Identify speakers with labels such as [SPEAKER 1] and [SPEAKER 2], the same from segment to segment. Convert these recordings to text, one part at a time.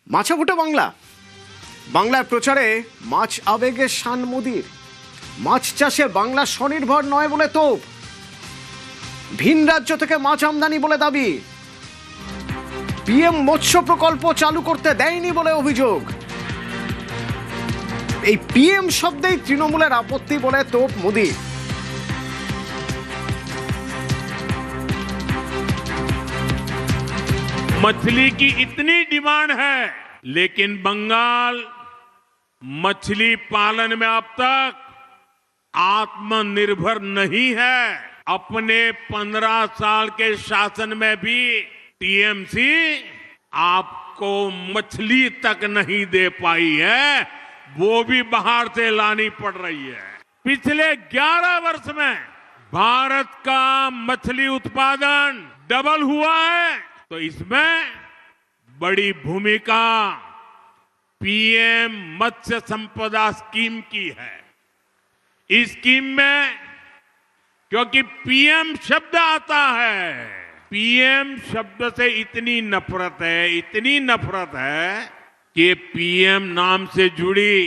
[SPEAKER 1] মাছা ফুটে বাংলা। বাংলার প্রচারে মাছ আবেগে শান মোদির। মাছ চাষে বাংলা স্বনির্ভর নয় বলে তোপ। ভিন রাজ্য থেকে মাছ আমদানি বলে দাবি। পিএম মৎস্য প্রকল্প চালু করতে দেয়নি বলে অভিযোগ। এই পিএম শব্দেই তৃণমূলের আপত্তি বলে তোপ মোদি।
[SPEAKER 2] मछली की इतनी डिमांड है, लेकिन बंगाल मछली पालन में अब तक आत्मनिर्भर नहीं है। अपने 15 साल के शासन में भी टीएमसी आपको मछली तक नहीं दे पाई है, वो भी बाहर से लानी पड़ रही है। पिछले 11 वर्ष में भारत का मछली उत्पादन डबल हुआ है, तो इसमें बड़ी भूमिका पीएम मत्स्य संपदा स्कीम की है। इस स्कीम में क्योंकि पीएम शब्द आता है, पीएम शब्द से इतनी नफरत है कि पीएम नाम से जुड़ी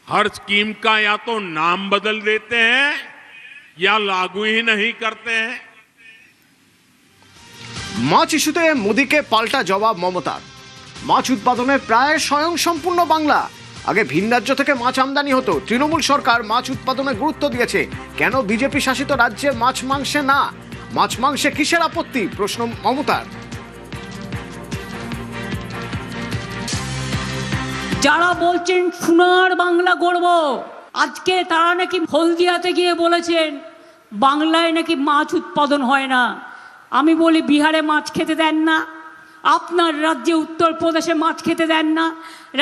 [SPEAKER 2] हर स्कीम का या तो नाम बदल देते हैं या लागू ही नहीं करते हैं।
[SPEAKER 1] মাছ ইস্যুতে মোদিকে পাল্টা জবাব মমতার। মাছ উৎপাদনে প্রায় স্বয়ংসম্পূর্ণ বাংলা। আগে ভিন রাজ্য থেকে মাছ আমদানি হতো, তৃণমূল সরকার মাছ উৎপাদনে গুরুত্ব দিয়েছে। কেন বিজেপি শাসিত রাজ্যে মাছ মাংসে না? মাছ মাংসে কিসের আপত্তি? প্রশ্ন মমতার।
[SPEAKER 3] যারা বলছেন সোনার বাংলা গড়ব, আজকে তারা নাকি হলদিয়াতে গিয়ে বলেছেন বাংলায় নাকি মাছ উৎপাদন হয় না। আমি বলি বিহারে মাছ খেতে দেন না, আপনার রাজ্যে উত্তরপ্রদেশে মাছ খেতে দেন না,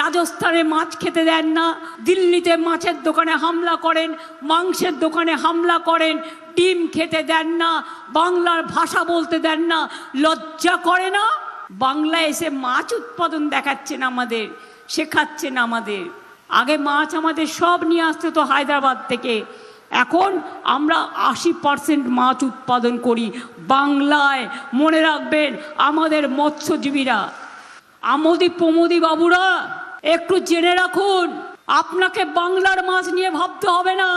[SPEAKER 3] রাজস্থানে মাছ খেতে দেন না, দিল্লিতে মাছের দোকানে হামলা করেন, মাংসের দোকানে হামলা করেন, ডিম খেতে দেন না, বাংলার ভাষা বলতে দেন না। লজ্জা করে না? বাংলায় এসে মাছ উৎপাদন দেখাচ্ছেন আমাদের, শেখাচ্ছেন আমাদের। আগে মাছ আমাদের সব নিয়ে আসতে তো হায়দ্রাবাদ থেকে। এখন আমরা 80% মাছ উৎপাদন করি বাংলায়। মনে রাখবেন আমাদের মৎস্যজীবীরা। আমোদি প্রমোদি বাবুরা একটু জেনে রাখুন, আপনাকে বাংলার মাছ নিয়ে ভাবতে হবে না।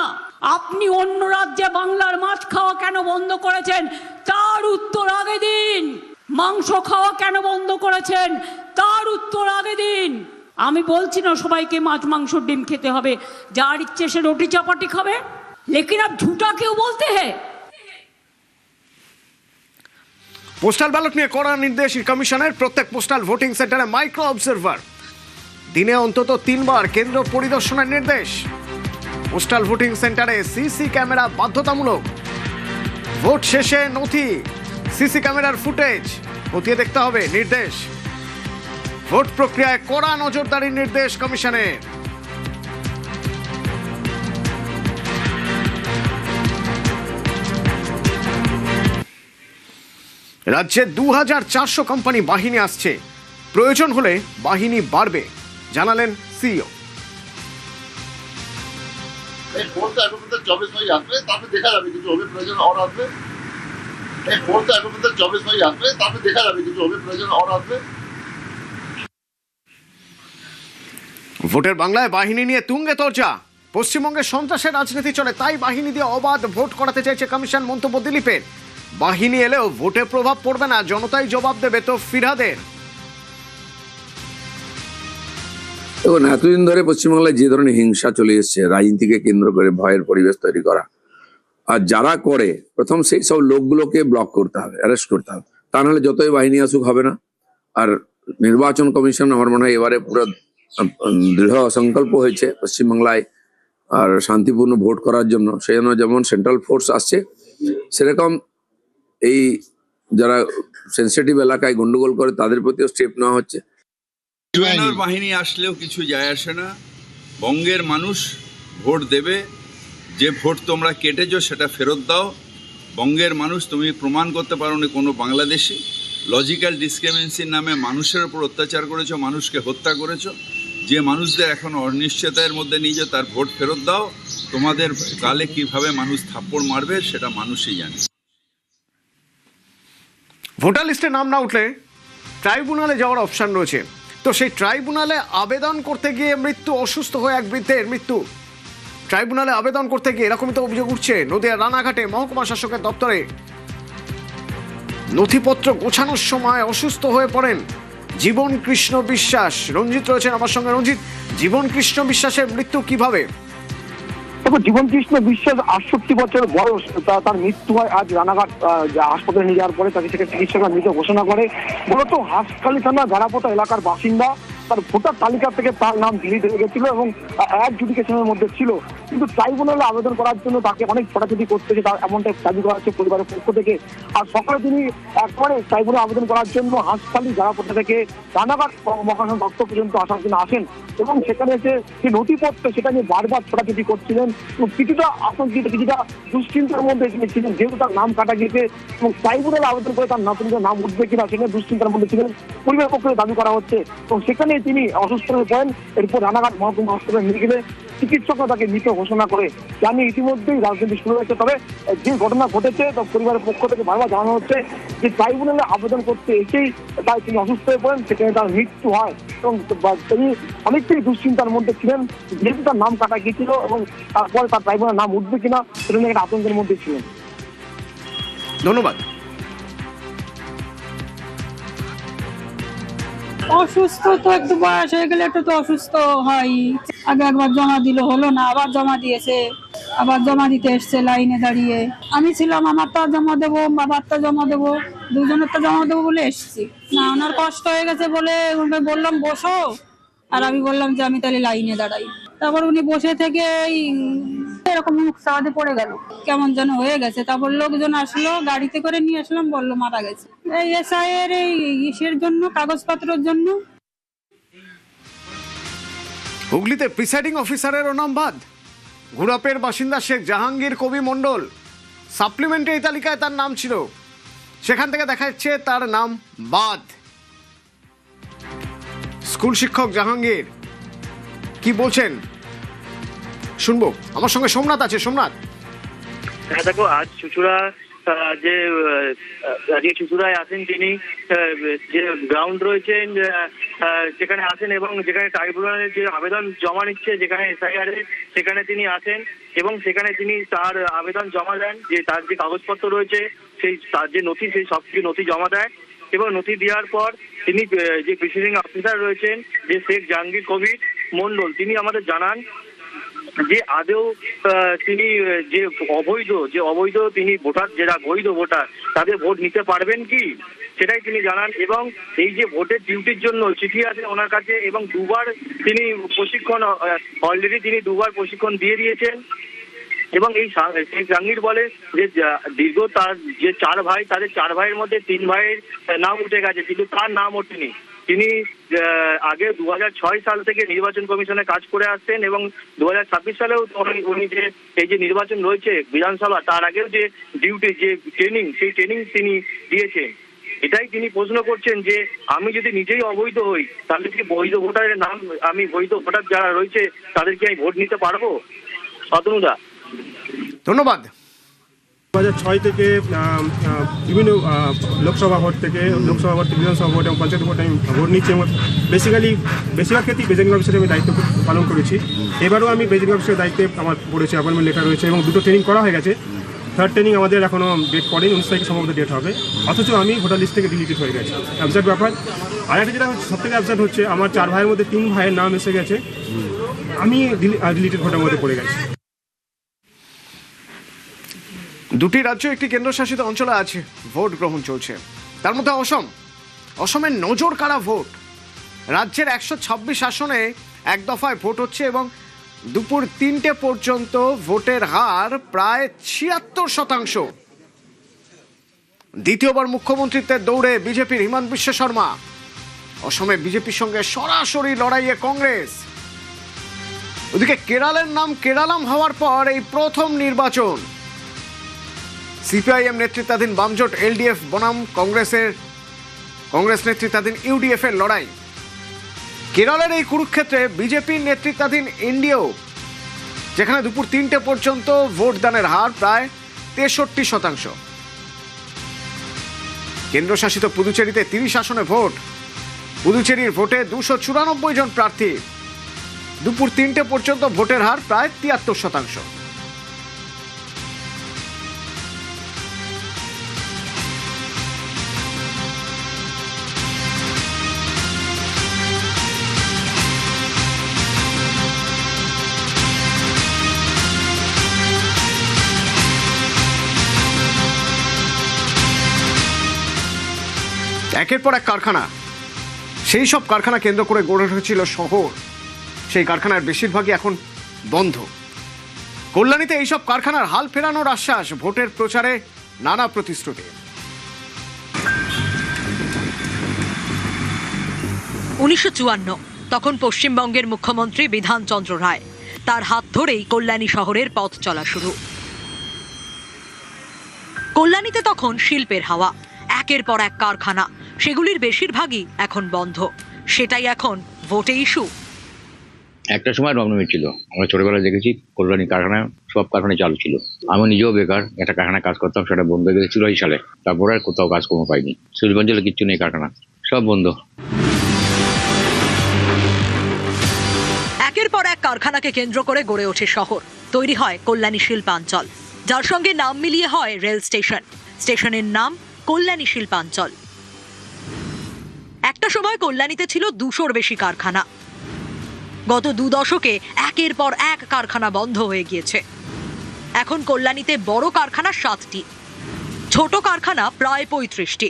[SPEAKER 3] আপনি অন্য রাজ্যে বাংলার মাছ খাওয়া কেন বন্ধ করেছেন তার উত্তর আগে দিন। মাংস খাওয়া কেন বন্ধ করেছেন তার উত্তর আগে দিন। আমি বলছি না সবাইকে মাছ মাংস ডিম খেতে হবে, যার ইচ্ছে সে রুটি চাপাটি খাবে, लेकिन अब झूठा क्यों बोलते हैं?
[SPEAKER 1] পোস্টাল ব্যালট নিয়ে কড়া নির্দেশ কমিশনের। প্রত্যেক পোস্টাল ভোটিং সেন্টারে মাইক্রো অবজারভার। দিনে অন্তত 3 বার কেন্দ্র পরিদর্শনের নির্দেশ। পোস্টাল ভোটিং সেন্টারে সিসি ক্যামেরা বাধ্যতামূলক। ভোট শেষে নথি, সিসি ক্যামেরার ফুটেজ খতিয়ে দেখতে হবে নির্দেশ। ভোট প্রক্রিয়ায় কড়া নজরদারির নির্দেশ কমিশনের। রাজ্যে 2400 কোম্পানি বাহিনী আসছে, প্রয়োজন হলে বাহিনী বাড়বে, জানালেন সিইও। ভোটের বাংলায় বাহিনী নিয়ে তুঙ্গে তর্জা। পশ্চিমবঙ্গে সন্ত্রাসের রাজনীতি চলে, তাই বাহিনী দিয়ে অবাধ ভোট করাতে চাইছে কমিশন। মন্তব্য দিলীপের। বাহিনী এলেও ভোটে প্রভাব পড়বে না, জনতাই জবাব দেবে তো ফিরহাদের।
[SPEAKER 4] দেখুন, এতদিন ধরে পশ্চিমবাংলায় যে ধরনের হিংসা চলে এসছে, রাজনীতিকে কেন্দ্র করে ভয়ের পরিবেশ তৈরি করা, আর যারা করে প্রথম সেই সব লোকগুলোকে ব্লক করতে হবে, অ্যারেস্ট করতে হবে। তা নাহলে যতই বাহিনী আসুক হবে না। আর নির্বাচন কমিশন আমার মনে হয় এবারে পুরো দৃঢ় সংকল্প হয়েছে পশ্চিমবাংলায় আর শান্তিপূর্ণ ভোট করার জন্য। সেই জন্য যেমন সেন্ট্রাল ফোর্স আসছে, সেরকম এই যারা সেন্সিটিভ এলাকায় গন্ডগোল করে তাদের প্রতিও স্টেপ নেওয়া হচ্ছে।
[SPEAKER 5] বাহিনী আসলেও কিছু যায় আসে না। বঙ্গের মানুষ ভোট দেবে, যে ভোট তোমরা কেটেছো সেটা ফেরত দাও। বঙ্গের মানুষ, তুমি প্রমাণ করতে পারো না কোনো বাংলাদেশি লজিক্যাল ডিসক্রিমিনেন্সির নামে মানুষের উপর অত্যাচার করেছো, মানুষকে হত্যা করেছো। যে মানুষদের এখন অনিশ্চয়তার মধ্যে নিয়ে তার ভোট ফেরত দাও। তোমাদের গালে কিভাবে মানুষ থাপ্পড় মারবে সেটা মানুষই জানে।
[SPEAKER 1] ভোটার লিস্টে নাম না উঠলে ট্রাইব্যুনালে যাওয়ার অপশন রয়েছে। তো সেই ট্রাইব্যুনালে আবেদন করতে গিয়ে মৃত্যু, অসুস্থ হয়ে এক বৃদ্ধের মৃত্যু। ট্রাইব্যুনালে আবেদন করতে গিয়ে এরকমই তো অভিযোগ উঠছে নদিয়ার রানাঘাটে মহকুমা শাসকের দপ্তরে। নথিপত্র গোছানোর সময় অসুস্থ হয়ে পড়েন জীবন কৃষ্ণ বিশ্বাস। রঞ্জিত রয়েছেন আমার সঙ্গে। রঞ্জিত, জীবন কৃষ্ণ বিশ্বাসের মৃত্যু কিভাবে?
[SPEAKER 6] দেখো, জীবন কৃষ্ণ বিশ্বাস 68 বছর বয়স, তার মৃত্যু হয় আজ রানাঘাট হাসপাতালে নিয়ে যাওয়ার পরে তাকে সেখানে চিকিৎসকরা মৃত ঘোষণা করে। মূলত হাসখালী থানা গারাপোতা এলাকার বাসিন্দা। তার ভোটার তালিকা থেকে তার নাম ডিলিট হয়ে গেছিল এবং অ্যাডজুডিকেশনের মধ্যে ছিল, কিন্তু ট্রাইব্যুনালে আবেদন করার জন্য তাকে অনেক ছোটাছুটি করতে হয়েছে, তার এমনটাই দাবি করা হচ্ছে পরিবারের পক্ষ থেকে। আর সকালে তিনি একবারে ট্রাইব্যুনালে আবেদন করার জন্য হাসখালী গারাপোতা থেকে রানাঘাট মহাশাসন দপ্তর পর্যন্ত আসার জন্য আসেন এবং সেখানে এসে যে নথিপত্র সেটা নিয়ে বারবার ছোটাছুটি করছিলেন এবং কিছুটা আতঙ্কিত, কিছুটা দুশ্চিন্তার মধ্যে তিনি ছিলেন, যেহেতু তার নাম কাটা গিয়েছে এবং ট্রাইব্যুনালে আবেদন করে তার নতুন নাম উঠবে কিনা সেখানে দুশ্চিন্তার মধ্যে ছিলেন পরিবারের পক্ষ থেকে দাবি করা হচ্ছে। এবং সেখানে তিনি অসুস্থ হয়ে পড়েন। এরপর রানাঘাট মহকুমা হাসপাতালে নিয়ে গেলে চিকিৎসকরা তাকে মৃত ঘোষণা করে। জানি ইতিমধ্যেই রাজনীতি শুরু হয়েছে, তবে যে ঘটনা ঘটেছে তা পরিবারের পক্ষ থেকে বারবার জানানো হচ্ছে যে ট্রাইব্যুনালে আবেদন করতে এসেই তাই তিনি অসুস্থ হয়ে পড়েন, সেখানে তার মৃত্যু হয় এবং তিনি অনেকটাই দুশ্চিন্তার মধ্যে ছিলেন, যেহেতু তার নাম কাটা গিয়েছিল এবং তারপরে তার ট্রাইব্যুনালে নাম উঠবে কিনা সেটা নিয়ে একটা আতঙ্কের মধ্যে ছিলেন।
[SPEAKER 1] ধন্যবাদ।
[SPEAKER 7] অসুস্থ তো একটু বয়স হয়ে গেলে একটু তো অসুস্থ হয়। আগে একবার জমা দিল, হলো না, আবার জমা দিয়েছে, আবার জমা দিতে এসছে লাইনে দাঁড়িয়ে। আমি ছিলাম, আমারটা জমা দেবো, বাবারটা জমা দেবো, দুজনেরটা জমা দেবো বলে এসছি। না, ওনার কষ্ট হয়ে গেছে বলে ওনাকে বললাম বসো, আর আমি বললাম যে আমি তাহলে লাইনে দাঁড়াই। তারপর উনি বসে থেকে এরকম মুখ সাহায্যে পড়ে গেল, কেমন যেন হয়ে গেছে। তারপর লোকজন আসলো, গাড়িতে করে নিয়ে আসলাম, বললো মারা গেছে। এই এসআই এর এই ইসের জন্য, কাগজপত্রের জন্য।
[SPEAKER 1] হুগলিতে প্রিসাইডিং অফিসারেরও নাম বাদ। ঘুরাপের বাসিন্দা শেখ জাহাঙ্গীর কবি মণ্ডল, সাপ্লিমেন্টে এই তালিকায় তার নাম ছিল, সেখান থেকে দেখা যাচ্ছে তার নাম বাদ। স্কুল শিক্ষক জাহাঙ্গীর কি বলছেন শুনবো। আমার সঙ্গে সোমনাথ আছে। সোমনাথ,
[SPEAKER 8] হ্যাঁ দেখো, আজ চুচুড়া যে আজকে চুচুড়ায় আছেন তিনি, যে গ্রাউন্ড রয়েছেন যেখানে আছেন এবং যেখানে ট্রাইব্যুনালের যে আবেদন জমা নিচ্ছে, যেখানে এসআইআর সেখানে তিনি আছেন এবং সেখানে তিনি তার আবেদন জমা দেন, যে তার যে কাগজপত্র রয়েছে সেই তার যে নথি, সেই সব কিছু নথি জমা দেয় এবং নথি দেওয়ার পর তিনি যে প্রিসাইডিং অফিসার রয়েছেন যে শেখ জাহাঙ্গীর কবির মণ্ডল, তিনি আমাদের জানান যে আদৌ তিনি যে অবৈধ তিনি ভোটার, যারা বৈধ ভোটার তাদের ভোট নিতে পারবেন কি, সেটাই তিনি জানান। এবং এই যে ভোটের ডিউটির জন্য চিঠি আছে ওনার কাছে এবং দুবার তিনি প্রশিক্ষণ, অলরেডি তিনি দুবার প্রশিক্ষণ দিয়ে দিয়েছেন। এবং এই শেখ জাহাঙ্গীর বলে যে দীর্ঘ তার যে 4 ভাই, তাদের 4 ভাইয়ের মধ্যে 3 ভাইয়ের নাম উঠে গেছে, কিন্তু তার নাম ওঠেনি। তিনি আগে 2006 সাল থেকে নির্বাচন কমিশনে কাজ করে আসছেন এবং 2026 সালেও উনি যে এই যে নির্বাচন রয়েছে বিধানসভা, তার আগেও যে ডিউটি, যে ট্রেনিং, সেই ট্রেনিং তিনি দিয়েছেন। এটাই তিনি প্রশ্ন করছেন যে আমি যদি নিজেই অবৈধ হই তাহলে কি বৈধ ভোটারের নাম, আমি বৈধ ভোটার যারা রয়েছে তাদেরকে আমি ভোট নিতে পারবো? অতনুদা,
[SPEAKER 1] ধন্যবাদ।
[SPEAKER 9] 2006 থেকে বিভিন্ন লোকসভা ভোট থেকে বিধানসভা ভোট এবং পঞ্চায়েত ভোট আমি ভোট নিচ্ছি এবং বেশিরভাগ ক্ষেত্রেই প্রেসিডিং অফিসারের আমি দায়িত্ব পালন করেছি। এবারও আমি প্রেসিডিং অফিসারের দায়িত্বে আমার পড়েছে, অ্যাপয়েন্টমেন্ট লেটার রয়েছে এবং 2টো ট্রেনিং করা হয়ে গেছে। 3rd ট্রেনিং আমাদের এখনও ডেট পড়েনি, 19 তারিখে সম্ভবত ডেট হবে, অথচ আমি ভোটার লিস্ট থেকে ডিলিটেড হয়ে গেছে। অ্যাবসার্ট ব্যাপার। আর একটা যেটা সব থেকে অ্যাবসার্ট হচ্ছে, আমার 4 ভাইয়ের মধ্যে 3 ভাইয়ের নাম এসে গেছে, আমি ডিলিটেড ভোটের মধ্যে পড়ে গেছি।
[SPEAKER 1] দুটি রাজ্য, একটি কেন্দ্রশাসিত অঞ্চলে আছে ভোট গ্রহণ চলছে, তার মধ্যে অসমের নজর কাড়া ভোট। রাজ্যের 126 আসনে এক দফায় ভোট হচ্ছে এবং দুপুর 3টে পর্যন্ত ভোটের হার প্রায় 76%। দ্বিতীয়বার মুখ্যমন্ত্রীত্বের দৌড়ে বিজেপির হিমন্ত বিশ্ব শর্মা। অসমে বিজেপির সঙ্গে সরাসরি লড়াইয়ে কংগ্রেস। ওদিকে কেরালের নাম কেরালাম হওয়ার পর এই প্রথম নির্বাচন। সিপিআইএম নেতৃত্বাধীন বামজোট এলডিএফ বনাম কংগ্রেস নেতৃত্বাধীন ইউডিএফ এর লড়াই। কেরলের এই কুরুক্ষেত্রে বিজেপির নেতৃত্বাধীন এনডিএ, যেখানে দুপুর 3টে পর্যন্ত ভোটদানের হার প্রায় 63%। কেন্দ্রশাসিত পুদুচেরিতে 30 আসনে ভোট, পুদুচেরির ভোটে 294 জন প্রার্থী। দুপুর 3টে পর্যন্ত ভোটের হার প্রায় 73%। একের পর এক কারখানা, সেই সব কারখানা কেন্দ্র করে গড়ে উঠেছিল শহর, সেই কারখানার বেশিরভাগই এখন বন্ধ। কল্যাণীতে এইসব কারখানার হাল ফেরানোর আশ্বাস, ভোটের প্রচারে নানা প্রতিশ্রুতি।
[SPEAKER 10] 1954 তখন পশ্চিমবঙ্গের মুখ্যমন্ত্রী বিধানচন্দ্র রায়, তার হাত ধরেই কল্যাণী শহরের পথ চলা শুরু। কল্যাণীতে তখন শিল্পের হাওয়া, একের পর এক কারখানা, সেগুলির বেশিরভাগই এখন বন্ধ। সেটাই এখন ভোটে ইস্যু।
[SPEAKER 11] একটা সময় রমরমে ছিল, আমরা ছোটবেলায় দেখেছি কল্যাণী কারখানা, সব কারখানায় চালু ছিল। আমি নিজেও বেকার, একটা কারখানায় কাজ করতাম, সেটা বন্ধ হয়ে গেছে 84 সালে। তারপরে আর কোথাও কাজকর্ম পাইনি। শিল্পাঞ্চলে কিচ্ছু নেই, কারখানা সব বন্ধ।
[SPEAKER 10] একের পর এক কারখানাকে কেন্দ্র করে গড়ে ওঠে শহর, তৈরি হয় কল্যাণী শিল্পাঞ্চল, যার সঙ্গে নাম মিলিয়ে হয় রেল স্টেশন। স্টেশনের নাম কল্যাণী শিল্পাঞ্চল। একটা সময় কল্যাণীতে ছিল 200-র বেশি কারখানা। গত 2 দশকে একের পর এক কারখানা বন্ধ হয়ে গিয়েছে। এখন কল্যাণীতে বড় কারখানা 7টি, ছোট কারখানা প্রায় 35টি।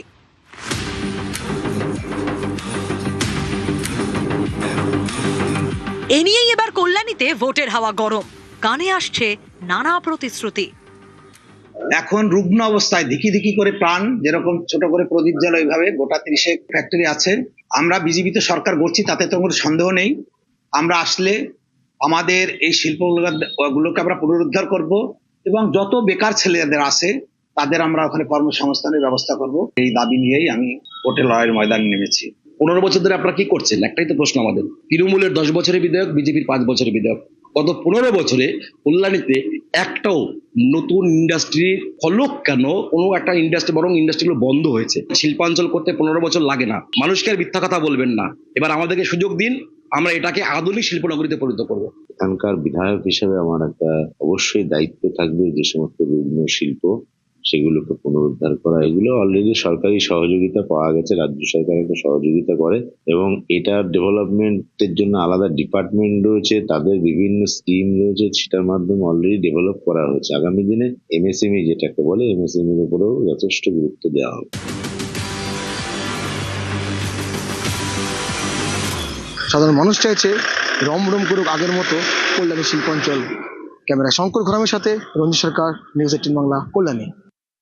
[SPEAKER 10] এ নিয়েই এবার কল্যাণীতে ভোটের হাওয়া গরম, কানে আসছে নানা প্রতিশ্রুতি।
[SPEAKER 12] এখন রুগ্ন অবস্থায় ধিকি ধিকি করে প্রাণ, যেরকম ছোট করে প্রদীপ জ্বালা, ওইভাবে গোটা 30 ফ্যাক্টরি আছে। আমরা বিজেপিতে সরকার করছি, তাতে তো কোনো সন্দেহ নেই। আমরা আসলে আমাদের এই শিল্পগুলোকে আমরা পুনরুদ্ধার করব এবং যত বেকার ছেলেদের আছে তাদের আমরা ওখানে কর্মসংস্থানের ব্যবস্থা করব। এই দাবি নিয়েই আমি ভোটে লড়াইয়ের ময়দানে নেমেছি।
[SPEAKER 13] 15 বছর ধরে আপনারা কি করছেন? একটাই তো প্রশ্ন আমাদের। তৃণমূলের 10 বছরের বিধায়ক, বিজেপির 5 বছরের বিধায়ক। গত 15 বছরে কল্যাণীতে একটাও নতুন ইন্ডাস্ট্রি ফলক কেন, কোনো একটা ইন্ডাস্ট্রি, বরং ইন্ডাস্ট্রিগুলো বন্ধ হয়েছে। শিল্পাঞ্চল করতে 15 বছর লাগে না। মানুষকে আর মিথ্যা কথা বলবেন না। এবার আমাদেরকে সুযোগ দিন, আমরা এটাকে আধুনিক শিল্পনগরীতে পরিণত করবো।
[SPEAKER 11] এখানকার বিধায়ক হিসেবে আমার একটা অবশ্যই দায়িত্ব থাকবে যে সমস্ত রুগ্ন শিল্প সেগুলোকে পুনরুদ্ধার করা। এগুলো অলরেডি সরকারি সহযোগিতা পাওয়া গেছে, রাজ্য সরকার একটা সহযোগিতা করে এবং এটার ডেভেলপমেন্টের জন্য আলাদা ডিপার্টমেন্ট রয়েছে, তাদের বিভিন্ন স্কিম রয়েছে, সেটার মাধ্যমে অলরেডি ডেভেলপ করা হয়েছে। আগামী দিনে এমএসএমই যেটাকে বলে, এমএসএমইর উপরেও যথেষ্ট গুরুত্ব দেওয়া হবে।
[SPEAKER 14] সাধারণ মানুষ চাইছে রমরম করুক আগের মতো কল্যাণী শিল্পাঞ্চল। ক্যামেরা শঙ্কর ঘোরামের সাথে রঞ্জিত সরকার, নিউজ 18 বাংলা, কল্যাণী।